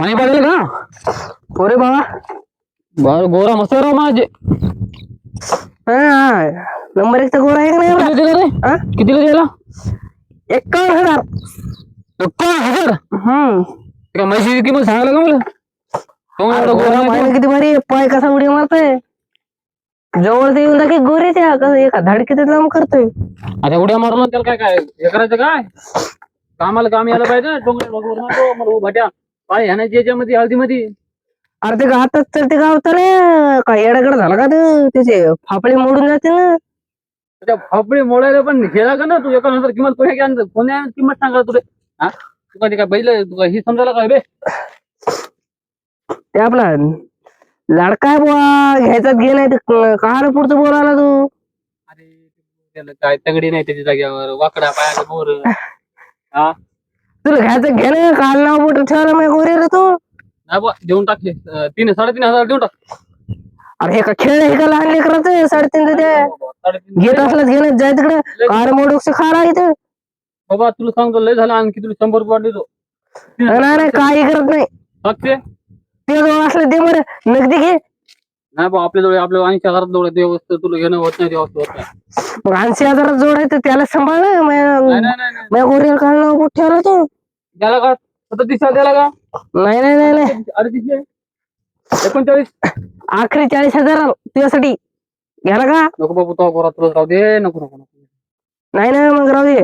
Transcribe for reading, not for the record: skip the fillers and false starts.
पाणी पाडेल का? पोरे बाबा बर गोरा मस्त राव माझे. हा नंबर 1 चा गोरा आहे का नाही एवढा? कितीला दिला रे? हा? कितीला दिला? 51,000. 51,000. हम्म का म्हशीची किंमत सांगायला का मला? तो एवढा गोरा नाही पाहिलं तो. किती भारी आहे, पाय कसा उडी मारतोय जवळ येऊन की गोरे त्या कसं एका धडकीत लांब करतोय. आता उड्या मारून त्याला काय काय हे करायचं काय? कामाला काम यायला पाहिजे. डोंगर वगैरे नको मला भाट्या पाय ह्यानाची याच्यामध्ये हळदीमध्ये. अरे ते गावातच तर ते गाव तर काय येडागड झाला का ते त्याचे फाफळे मोडून जाते ना. त्या फापडी मोडायला पण हेला का ना तू एका नंतर किंमत कोण्या किंमत सांगा तुला? हा तुका ते काय बैल तुका ही समजायला काय बे? ते आपला लाडका आहे बुवा घ्यायचाच घे नाही तर कहाला पुढचं बोलायला तू. अरे त्याला काय तगडी नाही त्याच्या जागेवर वाकडा पायाचा बोर. हा तुला घ्यायचं घे ना काल नाव मोठं ठेवायला माझ्या गोरीला तू. नाही बा देऊन टाकले 3,500 देऊन टाक. अरे हे का खेळ हे का लहान लेकराचं 3.5 ते घेत असलाच घे ना जाय तिकडे कार मोडूक खाला इथे. बाबा तुला सांगतो लय झालं आणखी तुला 100 रुपये देतो. नाही काही करत नाही सातशे ते जवळ असलं दे बरं नगदी घे. नाही बा आपल्या 80,000 जवळ ते वस्तू तुला घेणं होत नाही ते वस्तू होत नाही. मग 80,000 जोड आहे तर त्याला सांभाळ ना नाही. माझ्या गोरीला काल नाव मोठं ठेवला तू. त्याला का 37 द्याला का? नाही 39 आखरी 40,000 तुझ्यासाठी घ्याला का? नको बाबू तो गोरा तुला राहू दे नको. नाही मग राहू दे